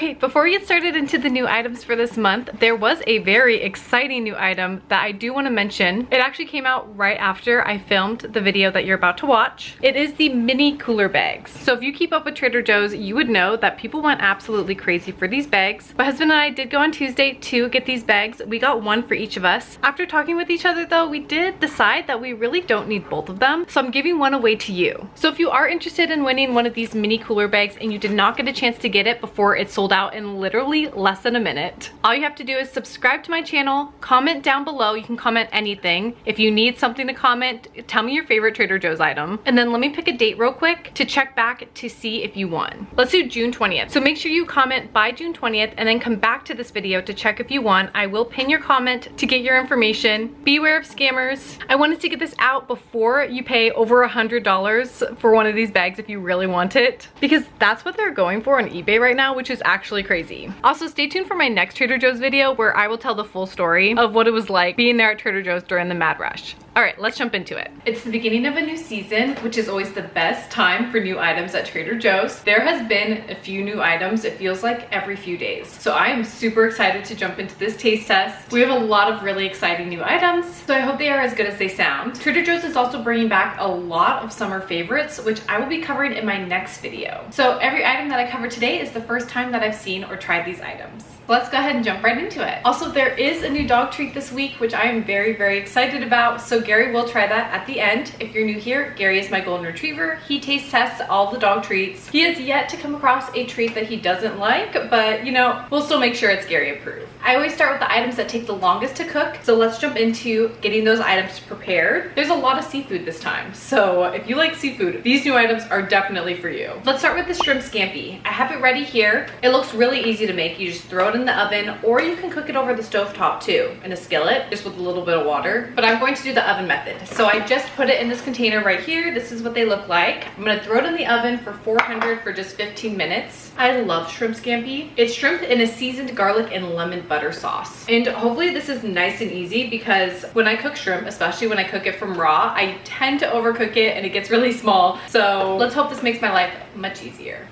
Okay, before we get started into the new items for this month, there was a very exciting new item that I do want to mention. It actually came out right after I filmed the video that you're about to watch. It is the mini cooler bags. So if you keep up with Trader Joe's, you would know that people went absolutely crazy for these bags. My husband and I did go on Tuesday to get these bags. We got one for each of us. After talking with each other though, we did decide that we really don't need both of them. So I'm giving one away to you. So if you are interested in winning one of these mini cooler bags and you did not get a chance to get it before it sold out in literally less than a minute, all you have to do is subscribe to my channel, comment down below. You can comment anything. If you need something to comment, tell me your favorite Trader Joe's item, and then let me pick a date real quick to check back to see if you won. Let's do June 20th. So make sure you comment by June 20th and then come back to this video to check if you won. I will pin your comment to get your information. Beware of scammers. I wanted to get this out before you pay over $100 for one of these bags if you really want it, because that's what they're going for on eBay right now, which is actually crazy. Also, stay tuned for my next Trader Joe's video where I will tell the full story of what it was like being there at Trader Joe's during the mad rush. All right, let's jump into it. It's the beginning of a new season, which is always the best time for new items at Trader Joe's. There has been a few new items, it feels like every few days. So I am super excited to jump into this taste test. We have a lot of really exciting new items, so I hope they are as good as they sound. Trader Joe's is also bringing back a lot of summer favorites, which I will be covering in my next video. So every item that I cover today is the first time that I've seen or tried these items. Let's go ahead and jump right into it. Also, there is a new dog treat this week, which I am very, very excited about. So Gary will try that at the end. If you're new here, Gary is my golden retriever. He taste tests all the dog treats. He has yet to come across a treat that he doesn't like, but you know, we'll still make sure it's Gary approved. I always start with the items that take the longest to cook. So let's jump into getting those items prepared. There's a lot of seafood this time. So if you like seafood, these new items are definitely for you. Let's start with the shrimp scampi. I have it ready here. It looks really easy to make. You just throw it in the oven, or you can cook it over the stovetop too in a skillet, just with a little bit of water. But I'm going to do the oven method. So I just put it in this container right here. This is what they look like. I'm gonna throw it in the oven for 400 for just 15 minutes. I love shrimp scampi. It's shrimp in a seasoned garlic and lemon butter sauce. And hopefully this is nice and easy, because when I cook shrimp, especially when I cook it from raw, I tend to overcook it and it gets really small. So let's hope this makes my life much easier.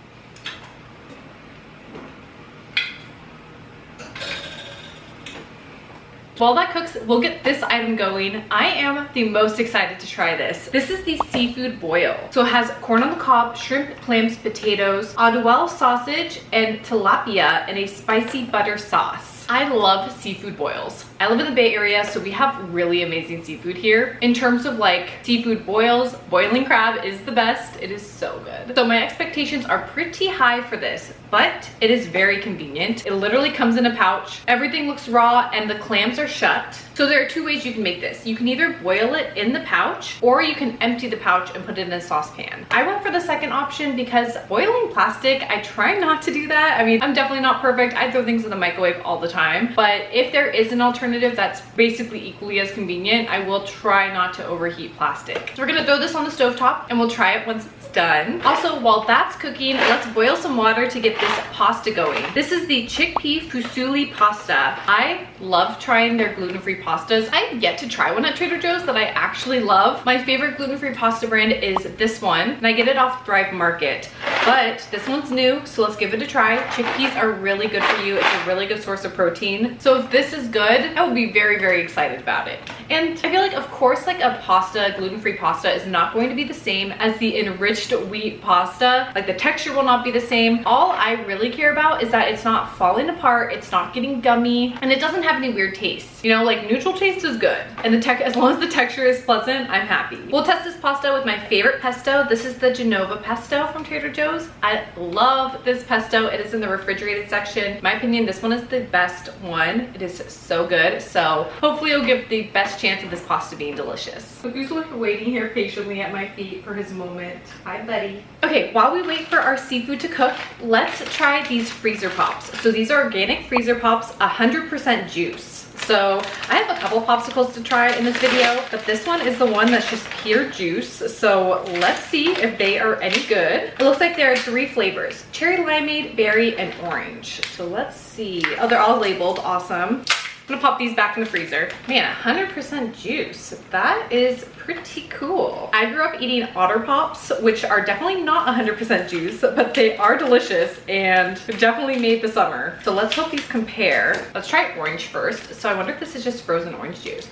While that cooks, we'll get this item going. I am the most excited to try this. This is the seafood boil. So it has corn on the cob, shrimp, clams, potatoes, Aduel sausage, and tilapia in a spicy butter sauce. I love seafood boils. I live in the Bay Area, so we have really amazing seafood here. In terms of like seafood boils, boiling crab is the best. It is so good. So my expectations are pretty high for this, but it is very convenient. It literally comes in a pouch. Everything looks raw and the clams are shut. So there are two ways you can make this. You can either boil it in the pouch, or you can empty the pouch and put it in a saucepan. I went for the second option because boiling plastic, I try not to do that. I mean, I'm definitely not perfect. I throw things in the microwave all the time, but if there is an alternative that's basically equally as convenient, I will try not to overheat plastic. So we're gonna throw this on the stovetop and we'll try it once it's done. Also, while that's cooking, let's boil some water to get this pasta going. This is the chickpea fusilli pasta. I love trying their gluten-free pastas. I have yet to try one at Trader Joe's that I actually love. My favorite gluten-free pasta brand is this one, and I get it off Thrive Market, but this one's new, so let's give it a try. Chickpeas are really good for you. It's a really good source of protein. So if this is good, I will be very, very excited about it. And I feel like, of course, like a pasta, gluten-free pasta is not going to be the same as the enriched wheat pasta. Like the texture will not be the same. All I really care about is that it's not falling apart, it's not getting gummy, and it doesn't have any weird taste. You know, like neutral taste is good. And as long as the texture is pleasant, I'm happy. We'll test this pasta with my favorite pesto. This is the Genova pesto from Trader Joe's. I love this pesto. It is in the refrigerated section. In my opinion, this one is the best one. It is so good. So hopefully it'll give the best chance of this pasta being delicious. So he's waiting here patiently at my feet for his moment. Hi, buddy. Okay, while we wait for our seafood to cook, let's try these freezer pops. So these are organic freezer pops, 100% juice. So I have a couple popsicles to try in this video, but this one is the one that's just pure juice. So let's see if they are any good. It looks like there are 3 flavors: cherry limeade, berry, and orange. So let's see. Oh, they're all labeled. Awesome. gonna pop these back in the freezer. Man, 100% juice. That is pretty cool. I grew up eating Otter Pops, which are definitely not 100% juice, but they are delicious and definitely made the summer. So let's hope these compare. Let's try orange first. So I wonder if this is just frozen orange juice.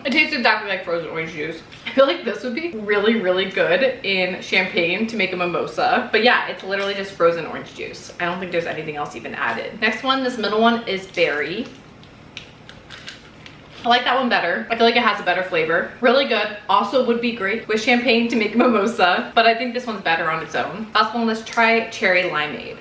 It tastes exactly like frozen orange juice. I feel like this would be really, really good in champagne to make a mimosa. But yeah, it's literally just frozen orange juice. I don't think there's anything else even added. Next one, this middle one is berry. I like that one better. I feel like it has a better flavor. Really good. Also would be great with champagne to make a mimosa, but I think this one's better on its own. Last one, let's try cherry limeade.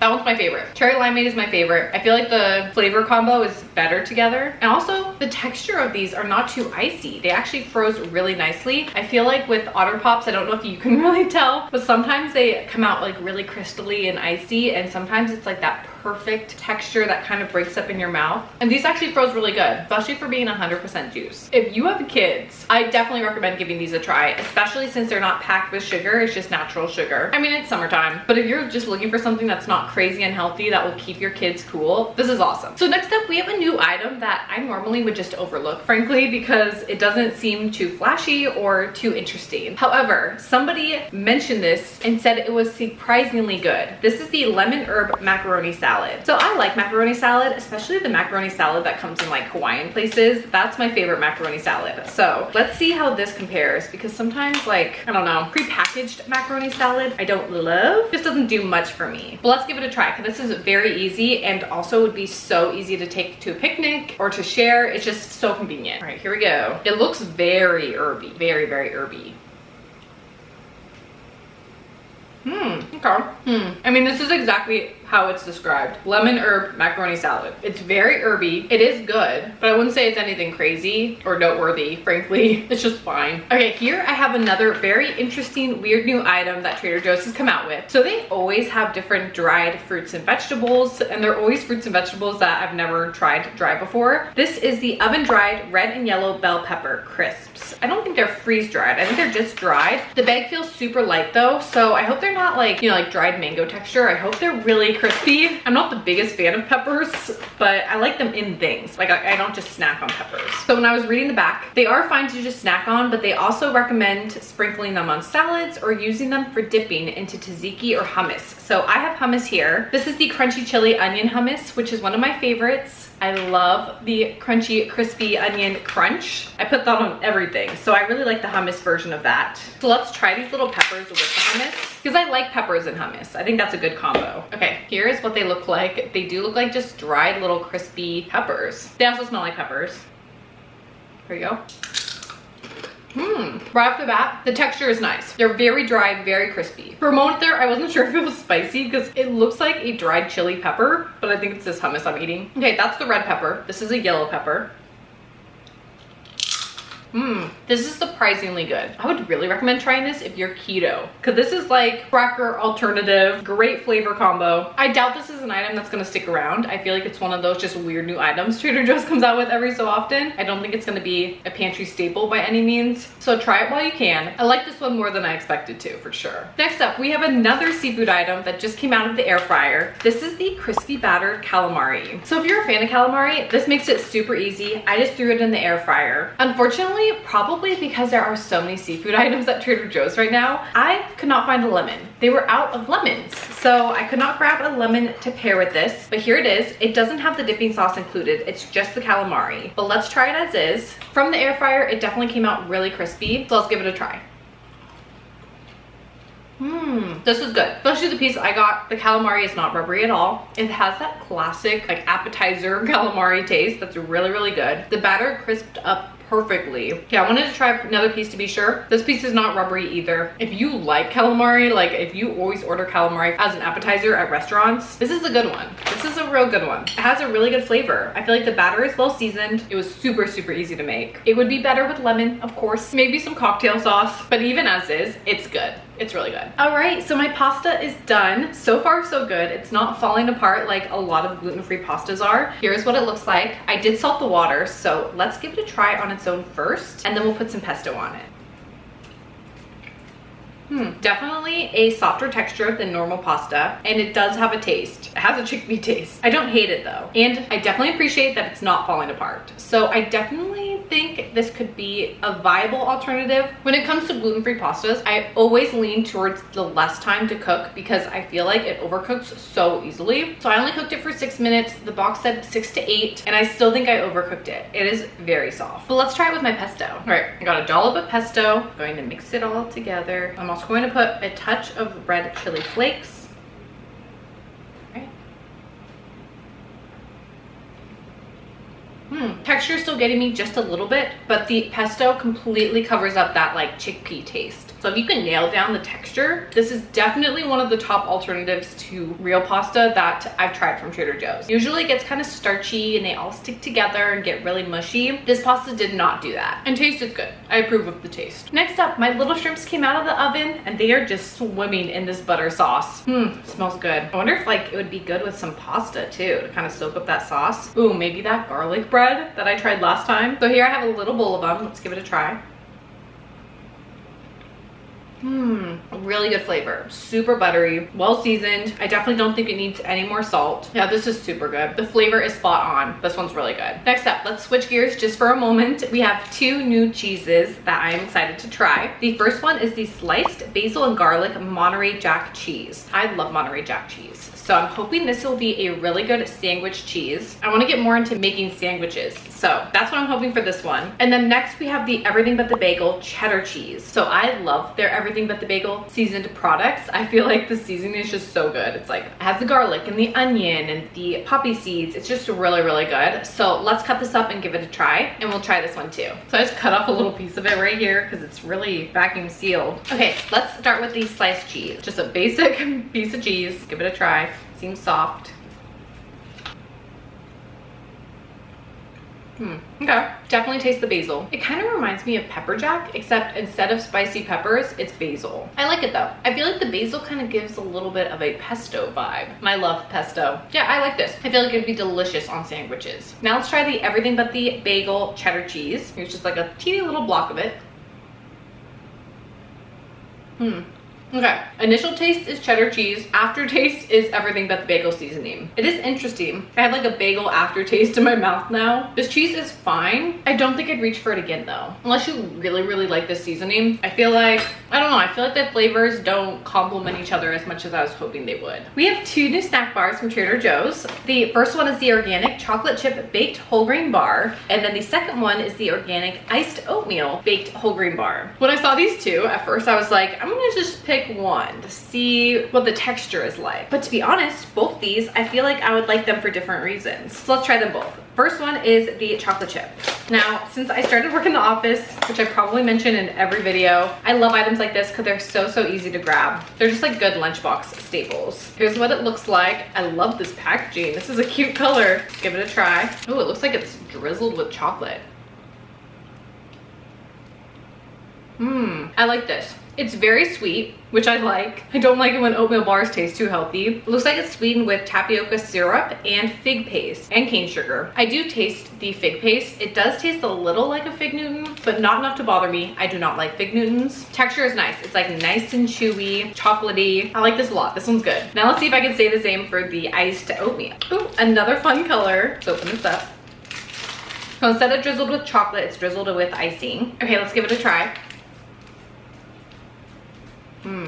That one's my favorite. Cherry limeade is my favorite. I feel like the flavor combo is better together. And also the texture of these are not too icy. They actually froze really nicely. I feel like with Otter Pops, I don't know if you can really tell, but sometimes they come out like really crystally and icy, and sometimes it's like that perfect texture that kind of breaks up in your mouth. And these actually froze really good, especially for being 100% juice. If you have kids, I definitely recommend giving these a try, especially since they're not packed with sugar. It's just natural sugar. I mean, it's summertime, but if you're just looking for something that's not crazy unhealthy that will keep your kids cool, this is awesome. So next up, we have a new item that I normally would just overlook, frankly, because it doesn't seem too flashy or too interesting. However, somebody mentioned this and said it was surprisingly good. This is the lemon herb macaroni salad. So I like macaroni salad, especially the macaroni salad that comes in like Hawaiian places. That's my favorite macaroni salad. So let's see how this compares, because sometimes, like, I don't know, prepackaged macaroni salad I don't love. Just doesn't do much for me. But let's give it a try, because this is very easy and also would be so easy to take to a picnic or to share. It's just so convenient. All right, here we go. It looks very herby, very, very herby. Okay. I mean, this is exactly how it's described. Lemon herb macaroni salad. It's very herby. It is good, but I wouldn't say it's anything crazy or noteworthy, frankly. It's just fine. Okay, here I have another very interesting, weird new item that Trader Joe's has come out with. So they always have different dried fruits and vegetables, and they're always fruits and vegetables that I've never tried dry before. This is the oven dried red and yellow bell pepper crisps. I don't think they're freeze dried. I think they're just dried. The bag feels super light though, so I hope they're not like, you know, like dried mango texture. I hope they're really crispy. I'm not the biggest fan of peppers, but I like them in things. Like I don't just snack on peppers. So when I was reading the back, they are fine to just snack on, but they also recommend sprinkling them on salads or using them for dipping into tzatziki or hummus. So I have hummus here. This is the crunchy chili onion hummus, which is one of my favorites. I love the crunchy, crispy onion crunch. I put that on everything. So I really like the hummus version of that. So let's try these little peppers with the hummus, because I like peppers and hummus. I think that's a good combo. Okay, here's what they look like. They do look like just dried little crispy peppers. They also smell like peppers. Here you go. Right off the bat, the texture is nice. They're very dry, very crispy. For a moment there, I wasn't sure if it was spicy because it looks like a dried chili pepper, but I think it's this hummus I'm eating. Okay, that's the red pepper. This is a yellow pepper. This is surprisingly good. I would really recommend trying this if you're keto, because this is like cracker alternative, great flavor combo. I doubt this is an item that's gonna stick around. I feel like it's one of those just weird new items Trader Joe's comes out with every so often. I don't think it's gonna be a pantry staple by any means. So try it while you can. I like this one more than I expected to, for sure. Next up, we have another seafood item that just came out of the air fryer. This is the crispy battered calamari. So if you're a fan of calamari, this makes it super easy. I just threw it in the air fryer. Unfortunately, probably because there are so many seafood items at Trader Joe's right now, I could not find a lemon. They were out of lemons, so I could not grab a lemon to pair with this, but here it is. It doesn't have the dipping sauce included. It's just the calamari, but let's try it as is. From the air fryer, it definitely came out really crispy, so let's give it a try. This is good. Especially the piece I got. The calamari is not rubbery at all. It has that classic like appetizer calamari taste that's really, really good. The batter crisped up perfectly. Okay, I wanted to try another piece to be sure. This piece is not rubbery either. If you like calamari, like if you always order calamari as an appetizer at restaurants, this is a good one. This is a real good one. It has a really good flavor. I feel like the batter is well seasoned. It was super, super easy to make. It would be better with lemon, of course. Maybe some cocktail sauce, but even as is, it's good. It's really good. All right, so my pasta is done. So far, so good. It's not falling apart like a lot of gluten-free pastas are. Here's what it looks like. I did salt the water, so let's give it a try on its own first, and then we'll put some pesto on it. Definitely a softer texture than normal pasta, and it does have a taste. It has a chickpea taste. I don't hate it though, and I definitely appreciate that it's not falling apart. So I definitely think this could be a viable alternative. When it comes to gluten-free pastas, I always lean towards the less time to cook because I feel like it overcooks so easily. So I only cooked it for 6 minutes. The box said 6 to 8, and I still think I overcooked it. It is very soft. But let's try it with my pesto. All right, I got a dollop of pesto. I'm going to mix it all together. I'm also going to put a touch of red chili flakes. Okay. Texture is still getting me just a little bit, but the pesto completely covers up that like chickpea taste. So if you can nail down the texture, this is definitely one of the top alternatives to real pasta that I've tried from Trader Joe's. Usually it gets kind of starchy and they all stick together and get really mushy. This pasta did not do that. And taste is good. I approve of the taste. Next up, my little shrimps came out of the oven and they are just swimming in this butter sauce. Smells good. I wonder if like it would be good with some pasta too, to kind of soak up that sauce. Ooh, maybe that garlic bread that I tried last time. So here I have a little bowl of them. Let's give it a try. Really good flavor. Super buttery, well seasoned. I definitely don't think it needs any more salt. Yeah, this is super good. The flavor is spot on. This one's really good. Next up, let's switch gears just for a moment. We have 2 new cheeses that I'm excited to try. The first one is the sliced basil and garlic Monterey Jack cheese. I love Monterey Jack cheese. So I'm hoping this will be a really good sandwich cheese. I want to get more into making sandwiches. So that's what I'm hoping for this one. And then next we have the Everything But the Bagel cheddar cheese. So I love their Everything But the Bagel seasoned products. I feel like the seasoning is just so good. It's like, it has the garlic and the onion and the poppy seeds. It's just really, really good. So let's cut this up and give it a try. And we'll try this one too. So I just cut off a little piece of it right here because it's really vacuum sealed. Okay, let's start with the sliced cheese. Just a basic piece of cheese. Give it a try. Seems soft. Okay, definitely taste the basil. It kind of reminds me of pepper jack, except instead of spicy peppers, it's basil. I like it though. I feel like the basil kind of gives a little bit of a pesto vibe. I love pesto. Yeah, I like this. I feel like it'd be delicious on sandwiches. Now let's try the Everything But the Bagel cheddar cheese. Here's just like a teeny little block of it. Okay, initial taste is cheddar cheese. Aftertaste is Everything But the Bagel seasoning. It is interesting. I have like a bagel aftertaste in my mouth now. This cheese is fine. I don't think I'd reach for it again though. Unless you really, really like this seasoning. I feel like, I don't know, I feel like the flavors don't complement each other as much as I was hoping they would. We have 2 new snack bars from Trader Joe's. The first one is the organic chocolate chip baked whole grain bar. And then the second one is the organic iced oatmeal baked whole grain bar. When I saw these 2, at first I was like, I'm gonna just pick one to see what the texture is like. But to be honest, both these, I feel like I would like them for different reasons. So let's try them both. First one is the chocolate chip. Now, since I started working in the office, which I probably mentioned in every video, I love items like this because they're so easy to grab. They're just like good lunchbox staples. Here's what it looks like. I love this packaging. This is a cute color. Let's give it a try. Oh, it looks like it's drizzled with chocolate. I like this. It's very sweet, which I like. I don't like it when oatmeal bars taste too healthy. It looks like it's sweetened with tapioca syrup and fig paste and cane sugar. I do taste the fig paste. It does taste a little like a fig Newton, but not enough to bother me. I do not like fig Newtons. Texture is nice. It's like nice and chewy, chocolatey. I like this a lot. This one's good. Now let's see if I can say the same for the iced oatmeal. Ooh, another fun color. Let's open this up. So instead of drizzled with chocolate, it's drizzled with icing. Okay, let's give it a try.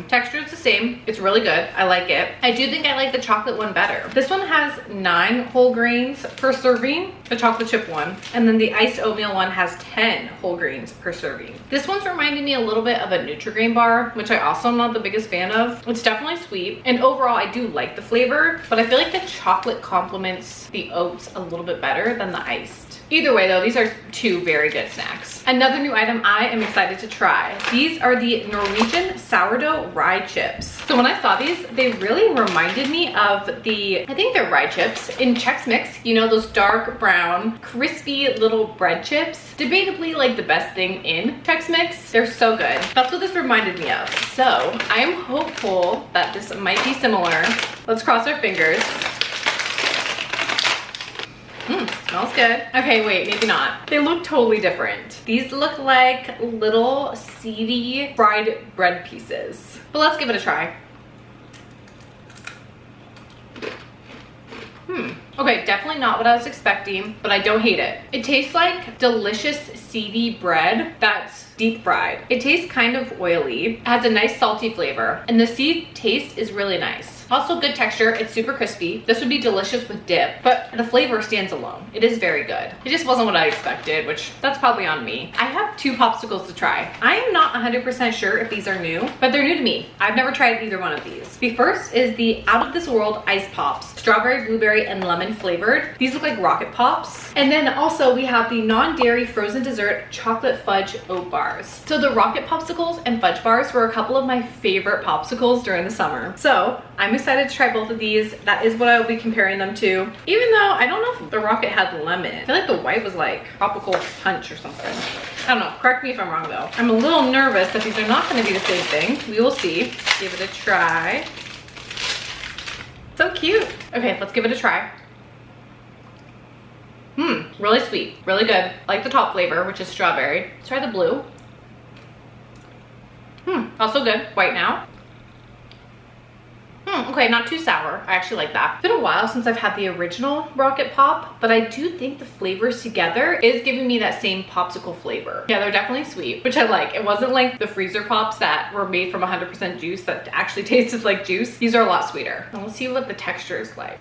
Texture is the same. It's really good. I like it. I do think I like the chocolate one better. This one has 9 whole grains per serving, the chocolate chip one, and then the iced oatmeal one has 10 whole grains per serving. This one's reminding me a little bit of a Nutri-Grain bar, which I also am not the biggest fan of. It's definitely sweet, and overall I do like the flavor, but I feel like the chocolate complements the oats a little bit better than the iced. Either way though, these are 2 very good snacks. Another new item I am excited to try. These are the Norwegian sourdough rye chips. So when I saw these, they really reminded me of the, I think they're rye chips in Chex Mix. You know, those dark brown, crispy little bread chips. Debatably like the best thing in Chex Mix. They're so good. That's what this reminded me of. So I am hopeful that this might be similar. Let's cross our fingers. Smells good. Okay, wait, maybe not. They look totally different. These look like little seedy fried bread pieces. But let's give it a try. Okay, definitely not what I was expecting, but I don't hate it. It tastes like delicious seedy bread that's deep fried. It tastes kind of oily. It has a nice salty flavor, and the seed taste is really nice. Also good texture, it's super crispy. This would be delicious with dip, but the flavor stands alone. It is very good. It just wasn't what I expected, which that's probably on me. I have 2 popsicles to try. I am not 100% sure if these are new, but they're new to me. I've never tried either one of these. The first is the Out of This World Ice Pops, strawberry, blueberry, and lemon flavored. These look like rocket pops. And then also we have the non-dairy frozen dessert chocolate fudge oat bars. So the rocket popsicles and fudge bars were a couple of my favorite popsicles during the summer. So I'm excited to try both of these. That is what I will be comparing them to. Even though I don't know if the rocket had lemon. I feel like the white was like tropical punch or something. I don't know. Correct me if I'm wrong though. I'm a little nervous that these are not going to be the same thing. We will see. Give it a try. So cute. Okay, let's give it a try. Really sweet, really good. I like the top flavor, which is strawberry. Let's try the blue. Also good. White now. Okay, not too sour. I actually like that. It's been a while since I've had the original Rocket Pop, but I do think the flavors together is giving me that same popsicle flavor. Yeah, they're definitely sweet, which I like. It wasn't like the freezer pops that were made from 100% juice that actually tasted like juice. These are a lot sweeter. And we'll see what the texture is like.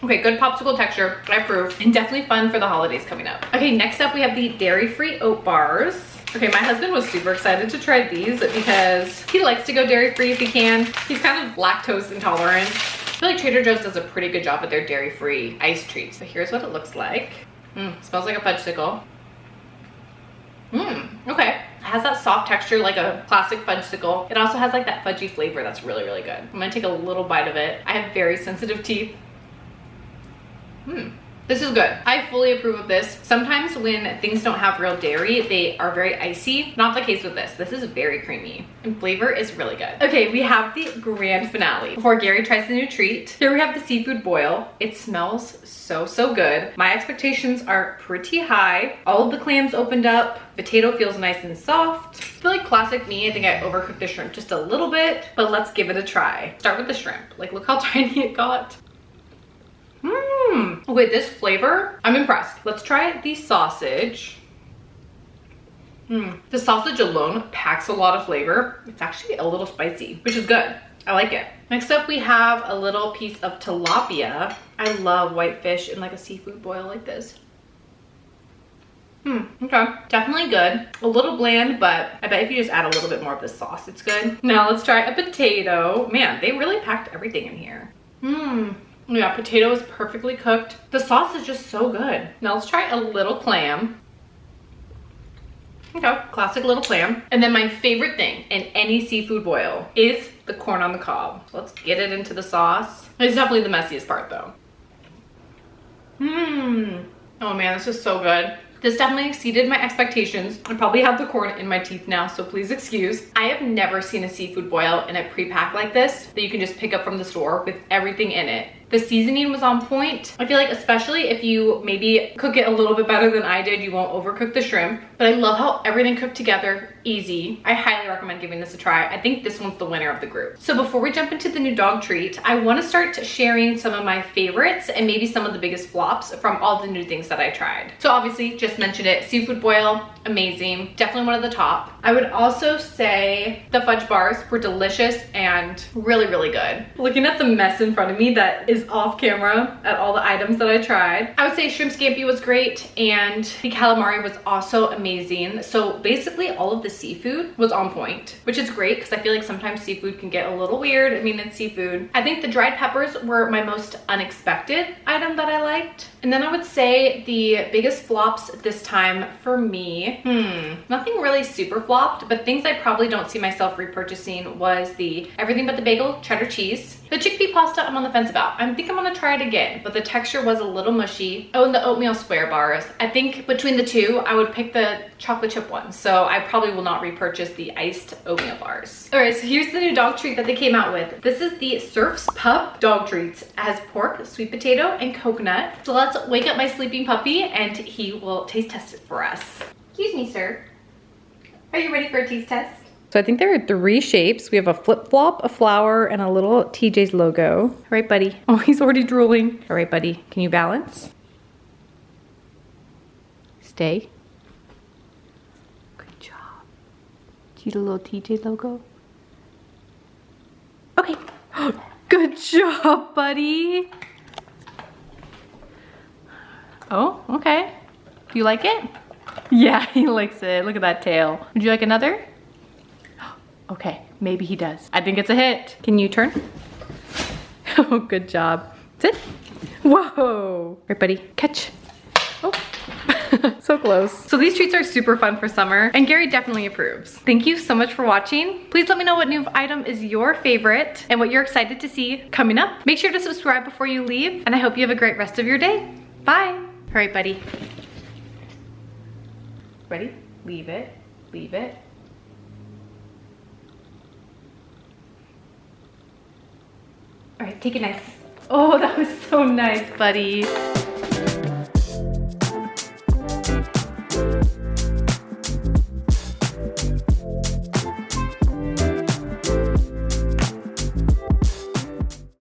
Okay, good popsicle texture, I approve. And definitely fun for the holidays coming up. Okay, next up we have the dairy-free oat bars. Okay, my husband was super excited to try these because he likes to go dairy-free if he can. He's kind of lactose intolerant. I feel like Trader Joe's does a pretty good job with their dairy-free ice treats. So here's what it looks like. Smells like a fudgesicle. Okay. It has that soft texture like a classic fudgesicle. It also has like that fudgy flavor that's really, really good. I'm gonna take a little bite of it. I have very sensitive teeth. This is good. I fully approve of this. Sometimes when things don't have real dairy, they are very icy. Not the case with this. This is very creamy and flavor is really good. Okay, we have the grand finale. Before Gary tries the new treat, here we have the seafood boil. It smells so, so good. My expectations are pretty high. All of the clams opened up. Potato feels nice and soft. I feel like classic me, I think I overcooked the shrimp just a little bit, but let's give it a try. Start with the shrimp. Like, look how tiny it got. With this flavor, I'm impressed. Let's try the sausage. The sausage alone packs a lot of flavor. It's actually a little spicy, which is good. I like it. Next up, we have a little piece of tilapia. I love white fish in like a seafood boil like this. Okay, definitely good. A little bland, but I bet if you just add a little bit more of the sauce, it's good. Now let's try a potato. Man, they really packed everything in here. Yeah, potato is perfectly cooked. The sauce is just so good. Now let's try a little clam. Okay, classic little clam. And then my favorite thing in any seafood boil is the corn on the cob. So let's get it into the sauce. It's definitely the messiest part though. Oh man, this is so good. This definitely exceeded my expectations. I probably have the corn in my teeth now, so please excuse. I have never seen a seafood boil in a pre-pack like this that you can just pick up from the store with everything in it. The seasoning was on point. I feel like especially if you maybe cook it a little bit better than I did, you won't overcook the shrimp. But I love how everything cooked together, easy. I highly recommend giving this a try. I think this one's the winner of the group. So before we jump into the new dog treat, I want to start sharing some of my favorites and maybe some of the biggest flops from all the new things that I tried. So obviously, just mentioned it, seafood boil, amazing. Definitely one of the top. I would also say the fudge bars were delicious and really, really good. Looking at the mess in front of me that is off camera at all the items that I tried, I would say shrimp scampi was great and the calamari was also amazing. So basically all of the seafood was on point, which is great because I feel like sometimes seafood can get a little weird. I mean, it's seafood. I think the dried peppers were my most unexpected item that I liked. And then I would say the biggest flops this time for me, nothing really super flopped, but things I probably don't see myself repurchasing was the everything but the bagel cheddar cheese. The chickpea pasta I'm on the fence about. I think I'm gonna try it again, but the texture was a little mushy. Oh, and the oatmeal square bars. I think between the two, I would pick the chocolate chip one. So I probably will not repurchase the iced oatmeal bars. All right, so here's the new dog treat that they came out with. This is the Surf's Pup dog treats. It has pork, sweet potato, and coconut. So let's wake up my sleeping puppy and he will taste test it for us. Excuse me, sir. Are you ready for a taste test? So I think there are 3 shapes. We have a flip-flop, a flower, and a little TJ's logo. All right, buddy. Oh, he's already drooling. All right, buddy. Can you balance? Stay. Good job. See the little TJ logo? Okay. Good job, buddy. Oh, okay. Do you like it? Yeah, he likes it. Look at that tail. Would you like another? Okay, maybe he does. I think it's a hit. Can you turn? Oh, good job. Sit. Whoa. Right, buddy. Catch. Oh. So close. So these treats are super fun for summer, and Gary definitely approves. Thank you so much for watching. Please let me know what new item is your favorite and what you're excited to see coming up. Make sure to subscribe before you leave, and I hope you have a great rest of your day. Bye. All right, buddy. Ready? Leave it. Leave it. All right, take it nice. Oh, that was so nice, buddy.